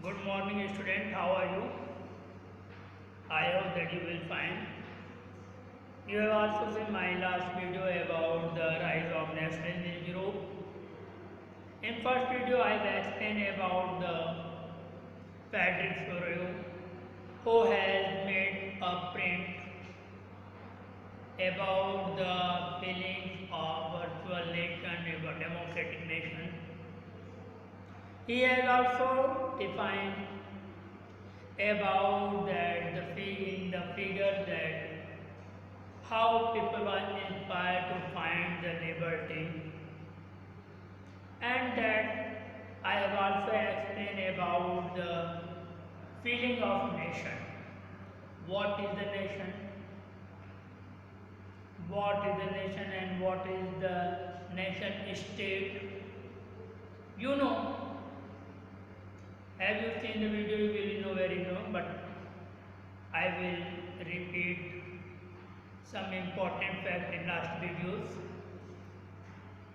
Good morning, student. How are you? I hope that you will fine. You have also seen my last video about the rise of nationalism in Europe. In first video, I have explained about the Frederick Sorio, who has made a print about the feelings of virtual nation, about democratic nation. He has also defined about that the figure that how people are inspired to find the liberty, and that I have also explained about the feeling of nation. What is the nation? What is the nation and what is the nation state? You know, have you seen the video? You will know very know, but I will repeat some important fact in last videos.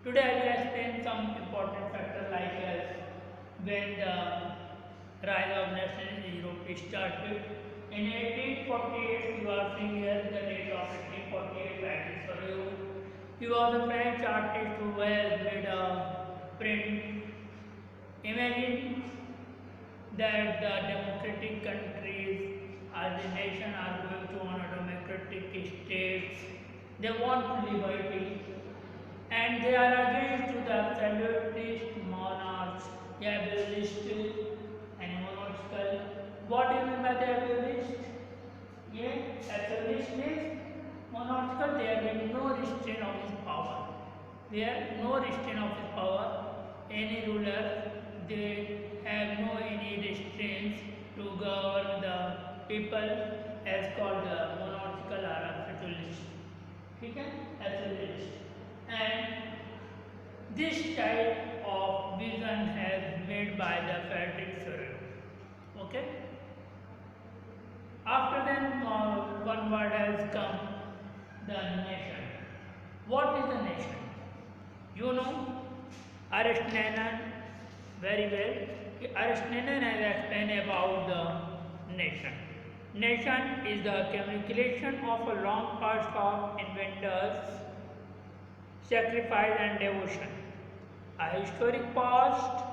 Today I will explain some important factors like when the rise of nationalism in Europe started. In 1848, you are seeing here the date of 1848 writing for you. He was a French artist who has made a print. Imagine that the democratic countries as a nation are going to honor democratic states. They want liberty and they are against to the absolutist monarchs, the abolitionist and monarchical. What do you mean by the abolitionist? Yeah, absolutist means monarchical. There will be no restraint of his power. There no restraint of his power. Any ruler they have no any restraints to govern the people as called the monarchical or absolutist. ठीक है, absolutist. And this type of vision has made by the Frederick Sorio. Okay. After then, one word has come, the nation. What is the nation? You know, Aristotle very well. Aristotle has explained about the nation. Nation is the accumulation of a long past of inventors, sacrifice and devotion. A historic past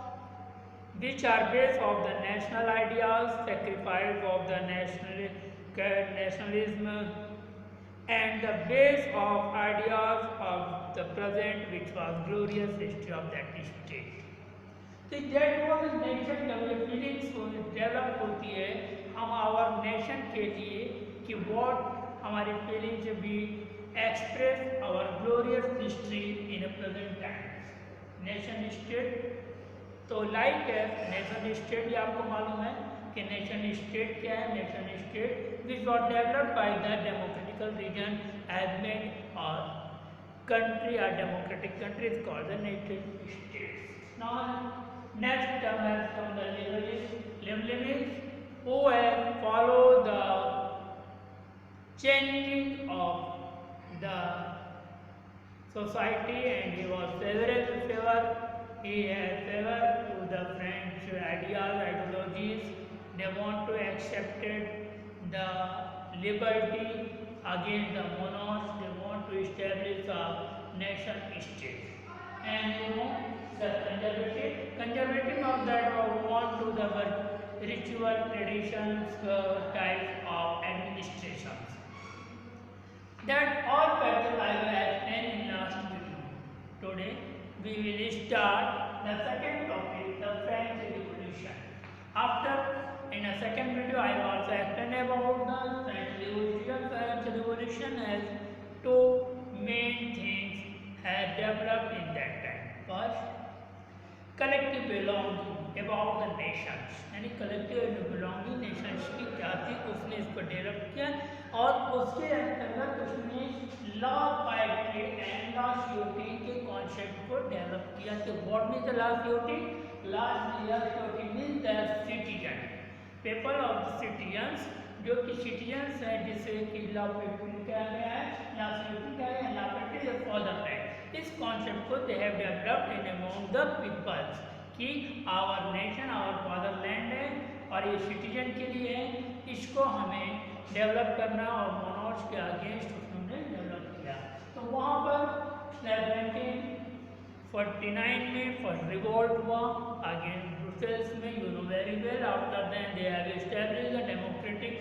which are based of the national ideas, sacrifice of the nationalism, and the base of ideas of the present, which was glorious history of that state. तो that was a nation develop feelings develop होती है हम our nation के लिए कि what हमारी feelings भी express our glorious history in a present times. Nation state तो लाइक है नेशन स्टेट, ये आपको मालूम है कि नेशन स्टेट क्या है. Nation state which was developed by the democratical reason as made और country or democratic country is called the nation states. Now next term has come the liberalism. Liberalism who have followed the changing of the society and he was favorable favor. He had favor to the French ideas, ideologies. They want to accept the liberty against the monarchs. They want to establish a nation state. And you know the conservative of that want to the ritual traditions types of administrations. That all factors I will explain in last video. Today we will start the second topic, the French Revolution. After in a second video I will also explain about the French Revolution. French Revolution has two main things have developed in that time. First, collective belonging about the nations, यानी collective belonging nations की क्या थी उसने इसको develop किया और उसके अंतर्गत उसने लॉ पाइटी एंड लॉ शूटिंग के कॉन्सेप्ट को डेवलप किया. तो what means the law shooting? Law shooting means the citizen, people of the citizens, जो कि सिटीजन्स है जिसे कि लॉ पेटिंग क्या गया है, लॉ शूटिंग क्या है, law petting for the right. इस कॉन्सेप्ट को they have developed in among the peoples कि आवर नेशन आवर फादरलैंड है और ये सिटीजन के लिए है, इसको हमें डेवलप करना और मोनोर्स के अगेंस्ट उन्होंने डेवलप किया। तो वहाँ पर 1749 में फर्स्ट रिवोल्ट हुआ अगेंस्ट ब्रुसेल्स में, you know very well. After then they have established a democratic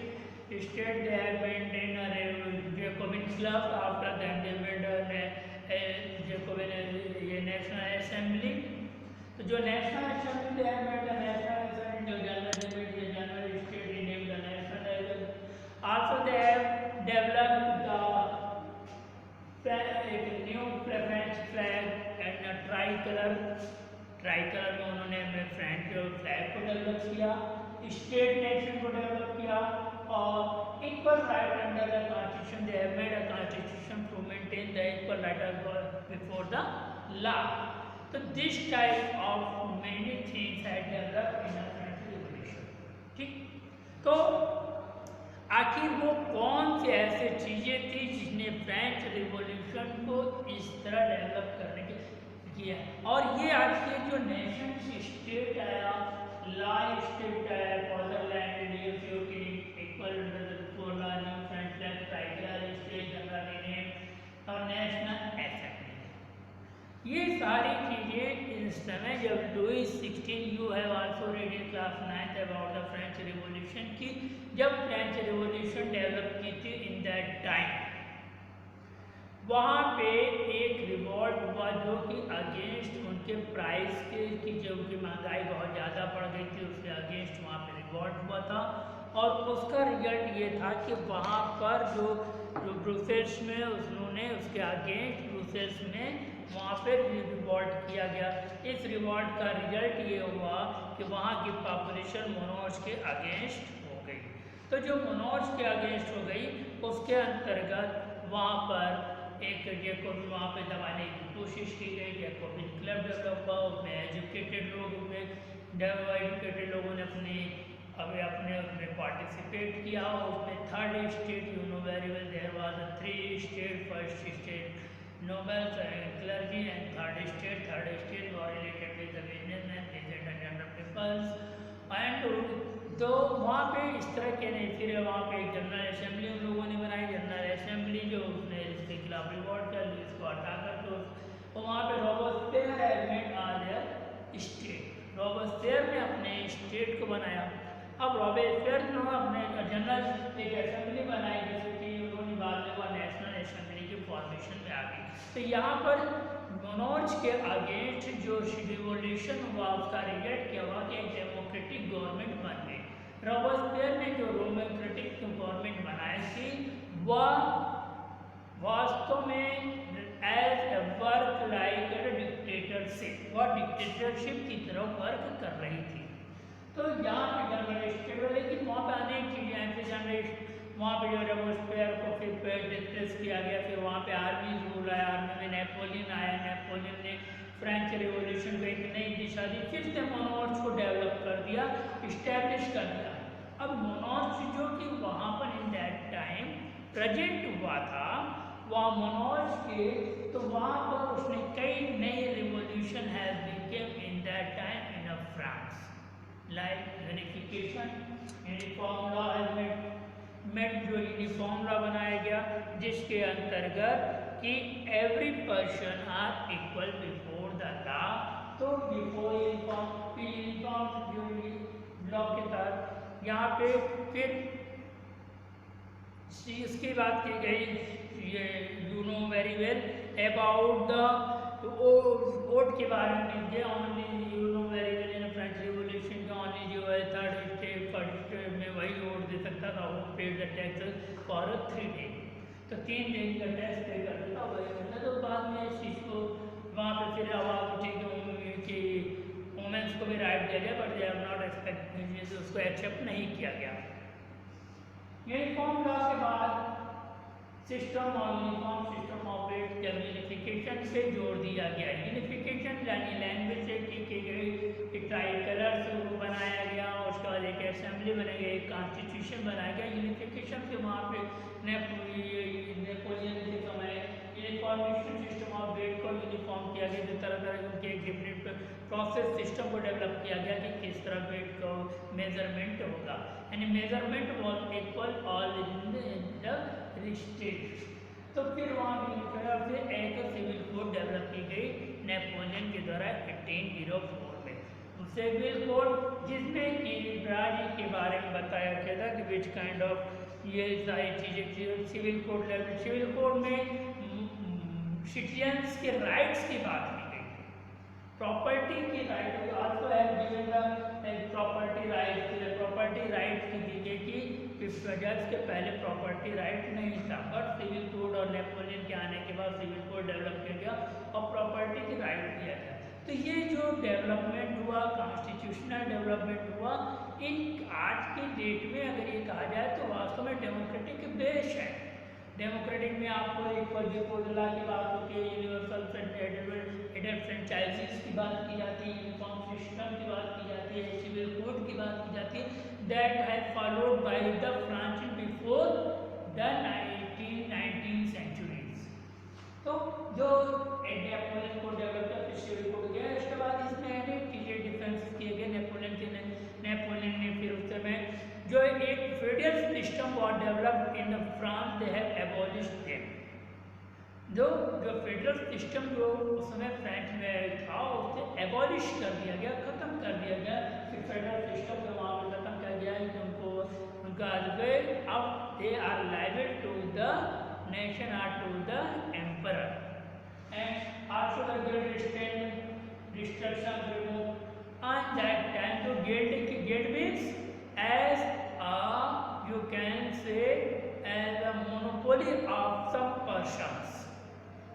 state, they have maintain a Jacobin club, after then they made Jacobin ये नेशनल असेंबली। तो जो national assembly they have made the national assembly, जो general they made the general state renamed the national assembly. Also they have developed the एक new French flag and tricolour में उन्होंने अपने French flag को develop किया, state nation को develop किया और equal right under the constitution, they have made a constitution to maintain the equal right before the law. तो this type of many things had developed in the French revolution. ठीक, तो आखिर वो कौन सी ऐसी चीज़ें थी जिसने फ्रेंच रिवॉल्यूशन को इस तरह डेवलप करने के किया। और ये आखिर जो नेशन स्टेट आया, लॉ स्टेट आया, fatherland equal for law, new French flag, tricolour state, general name और नेशनल असेंबली, ये सारी चीज़ें इस समय जब Louis 16, you have also read in class 9th about the French revolution की, जब फ्रेंच रिवॉल्यूशन डेवलप की थी इन दैट टाइम, वहाँ पे एक रिवॉल्ट हुआ जो कि अगेंस्ट उनके प्राइस के की जो उनकी महंगाई बहुत ज़्यादा बढ़ गई थी, उसके अगेंस्ट वहाँ पे रिवॉल्ट हुआ था। और उसका रिजल्ट ये था कि वहाँ पर जो ब्रुसेल्स में उन्होंने उसके अगेंस्ट ब्रुसेल्स में वहाँ पे रिवॉल्ट किया गया। इस रिवॉल्ट का रिजल्ट ये हुआ कि वहाँ की पॉपुलेशन मोनोर्स के अगेंस्ट हो गई। तो जो मोनोर्स के अगेंस्ट हो गई उसके अंतर्गत वहाँ पर एक जैकोबिन वहाँ पे दबाने की कोशिश की गई, जैकोबिन क्लब डेवलप हुआ, उसमें एजुकेटेड लोगों ने अपने पार्टिसिपेट किया। उसमें third state, you know very well, there was 3 state, first state nobles and clergy and third state were related with the businessmen, peasant and general peoples। and तो वहाँ पे इस तरह के नहीं, फिर वहाँ पे एक जनरल असेंबली उन लोगों ने बनाई। जनरल असेंबली जो उसने इसके खिलाफ रिवॉल्ट कर ली, इसको हटा कर तो वहाँ पे Robespierre had made their state, Robespierre ने अपने स्टेट को बनाया। अब रॉबस्पियर ने अपने जनरल एक असेंबली बनाई, जैसे कि उन्होंने बाद में वह नेशनल असेंबली की फॉर्मेशन में आ गई। तो यहाँ पर मोनोर्स के अगेंस्ट जो रिवॉल्यूशन हुआ उसका रिजल्ट क्या हुआ कि एक डेमोक्रेटिक गवर्नमेंट बन गई। रॉबस्पियर ने जो डेमोक्रेटिक गवर्नमेंट बनाई थी वह वास्तव में as a work like dictatorship, वह डिक्टेटरशिप की तरह वर्क कर रही थी। तो यहाँ पे जनरल, लेकिन वहाँ पे अनेक चीज़ें हैं। फिर वहाँ पे जो रॉबस्पियर को फिर डिस्प्लेस किया गया, फिर वहाँ पे आर्मी रूल आया, आर्मी में नेपोलियन आया, नेपोलियन ने फ्रेंच रिवॉल्यूशन को एक नई दिशा दी, फिर से मोनोर्स को डेवलप कर दिया, इस्टेब्लिश कर दिया। अब मोनोर्स जो कि वहाँ पर इन दैट टाइम प्रेजेंट हुआ था, वहाँ मोनोर्स के, तो वहाँ पर उसने कई नई revolution has become in that time in France, like unification, uniform law has made जो यूनिफॉर्म लॉ बनाया गया, जिसके अंतर्गत कि every person are equal before the law. तो बिफोर यूनिफॉर्म जो लॉ के तहत यहाँ पे फिर इसकी बात की गई, ये you know very well about the vote के बारे में, ये only you know very well in French revolution का ओनली जो है थर्ड स्टेट फर्स्ट स्टेट में वही वोट दे सकता था, वो paid the tax for 3 day, तो 3 दिन का टैक्स पे करता था वही करता। तो बाद में इस चीज़ को वहाँ पे फिर आवाज़ उठी कि वुमेंस को भी राइट दिया गया, but they are not expect, उसको एक्सेप्ट नहीं किया गया। यूनिफॉर्म लॉ के बाद सिस्टम और यूनिफॉर्म सिस्टम ऑपरेट जब यूनिफिकेशन से जोड़ दिया गया, यूनिफिकेशन यानी लैंग्वेज से की गई, ट्राइकलर्स को बनाया गया, उसके बाद एक असेंबली बनाई गई, एक कॉन्स्टिट्यूशन बनाया गया। यूनिफिकेशन से वहाँ पे नेपोलियन के समय यूनिफॉर्मेशन सिस्टम ऑफ वेट को यूनिफॉर्म किया गया, तरह तरह के उनके एक डिफरेंट प्रोसेस सिस्टम को डेवलप किया गया कि किस तरह वेट को में मेजरमेंट होगा, यानी measurement was equal all in the state. तो फिर वहाँ भी एक सिविल कोड डेवलप की गई नेपोलियन के द्वारा 1804 में। सिविल कोड जिसमें कि राज्य के बारे में बताया गया था कि विच काइंड ऑफ ये सारी चीज़ें सिविल कोड में सिटीजन्स के राइट्स की बात की गई, प्रॉपर्टी की right also have given the property right की दी गई कि जज के पहले प्रॉपर्टी राइट नहीं था, बट सिविल कोड और नेपोलियन के आने के बाद सिविल कोड डेवलप किया गया और प्रॉपर्टी की राइट दिया गया। तो ये जो डेवलपमेंट हुआ, कॉन्स्टिट्यूशनल डेवलपमेंट हुआ, इन आज की डेट में अगर ये कहा जाए तो वास्तव में डेमोक्रेटिक बेस है। डेमोक्रेटिक में आपको इक्वल लॉ की बात होती है, यूनिवर्सल फ्रेंचाइजीज की बात की जाती है, यूनिफॉर्म सिस्टम की बात की जाती है, सिविल कोड की बात की जाती है, that has followed by the France before the 19th centuries। तो जो नेपोलियन को डेवलप किया, फिर सिविल कोड गया, इसके बाद इसमें अनेक चीज़ें डिफरेंस किए गए नेपोलियन ने फिर उस समय जो एक federal system was developed in France, they have abolished them. जो फेडरल सिस्टम जो उस समय फ्रांस में था उसे एबॉलिश कर दिया गया, खत्म कर दिया गया। फिर फेडरल सिस्टम को वहाँ पर खत्म कर दिया है कि उनका अब they are liable to the nation are to the emperor and also the guild restriction remove on that time. तो guild means as you can say as a monopoly of some persons,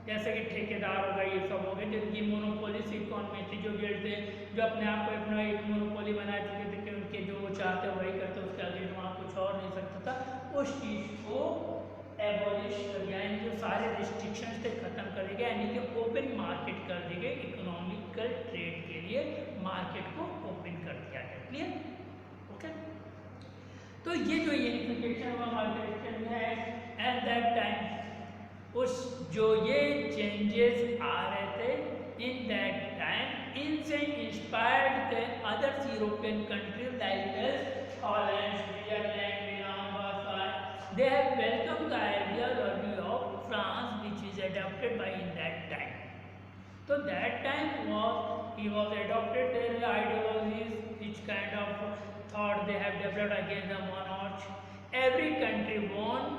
जैसे कि ठेकेदार हो गए, ये सब हो गए जिनकी मोनोपोलिस इकोनॉमी थी, जो गिल्ड थे जो अपने आप को अपना एक मोनोपोली बना चुके थे कि उनके जो वो चाहते वही करते, उसके आगे वहाँ कुछ और नहीं सकता था, उस चीज़ को एबॉलिश कर दिया, यानी जो सारे रिस्ट्रिक्शंस थे खत्म कर दिए गए, यानी कि ओपन मार्केट कर दी गई, इकोनॉमिकल ट्रेड के लिए मार्केट को ओपन कर दिया गया। क्लियर? ओके। तो ये जो यूनिफिकेशन हुआ मार्केट में है एट दैट टाइम, उस जो ये चेंजेस आ रहे थे इन दैट टाइम, इनसे इंस्पायर्ड थे others European countries like Holland, Switzerland, Milan, Versailles. They have welcome the ideology of France which is adopted by in that time. तो that time he was adopted their ideologies, which kind of thought they have developed against the monarch. Every country want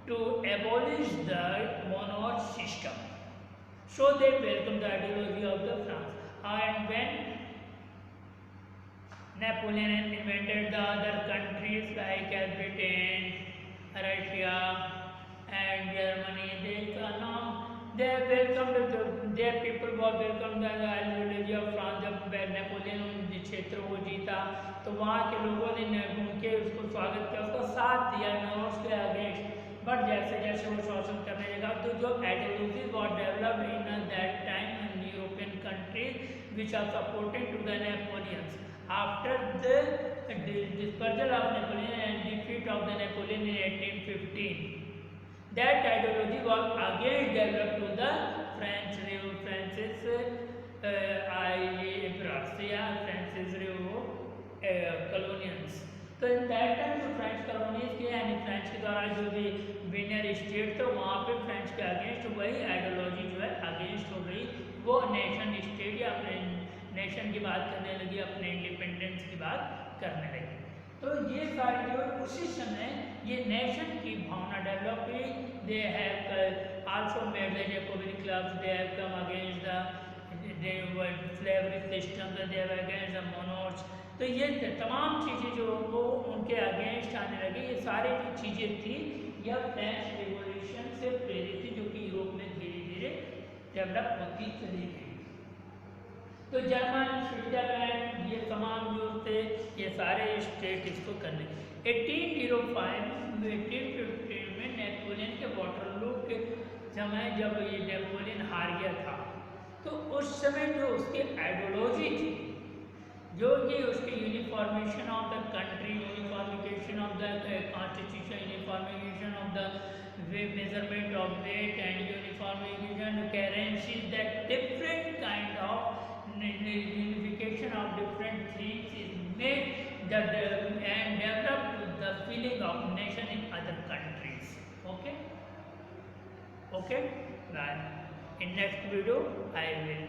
to abolish the monarch system, so they welcome the ideology of the France. And when Napoleon invented the other countries like Britain, Russia and Germany, they welcomed their people were welcomed the ideology of France। जब Napoleon उन क्षेत्रों को जीता तो वहाँ के लोगों ने उनके उसको स्वागत किया, उसका साथ दिया और उसके अगेंस्ट। बट जैसे जैसे वो शोषण करने लगा तो जो ideology was developed in that time in European countries which are supporting to the Napoleons after the dispersal of Napoleon and defeat of the Napoleon in 1815, that ideology was again developed to the French colonials। तो इन that time जो French colonies के यानी French के द्वारा जो भी winner state था वहाँ पे फ्रेंच के अगेंस्ट वही आइडियोलॉजी जो है अगेंस्ट हो गई, वो नेशन स्टेट या अपने नेशन की बात करने लगी, अपने इंडिपेंडेंस की बात करने लगी। तो ये सारी जो उसी समय ये नेशन की भावना डेवलप हुई। They have also made the Jacobin clubs, they have come against the slavery system, they have against the monarchs. तो ये तमाम चीज़ें जो वो उनके अगेंस्ट आने लगी, ये सारी जो चीज़ें थी यह फ्रेंच रिवॉल्यूशन से प्रेरित थी, जो कि यूरोप में धीरे धीरे डेवलप होती चली गई। तो जर्मन, स्विट्जरलैंड, ये तमाम जो थे ये सारे स्टेट इसको करने। 1805 में नेपोलियन के वाटरलू के समय जब ये नेपोलियन हार गया था तो उस समय जो उसकी आइडियोलॉजी थी, जो कि उसकी uniformation of the country, uniformication of the constitution, uniformication of the measurement of weight and uniformication currency, that different kind of unification of different things is made the Okay, bye. In next video I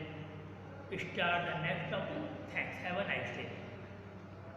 will start the next topic. Thanks. Have a nice day.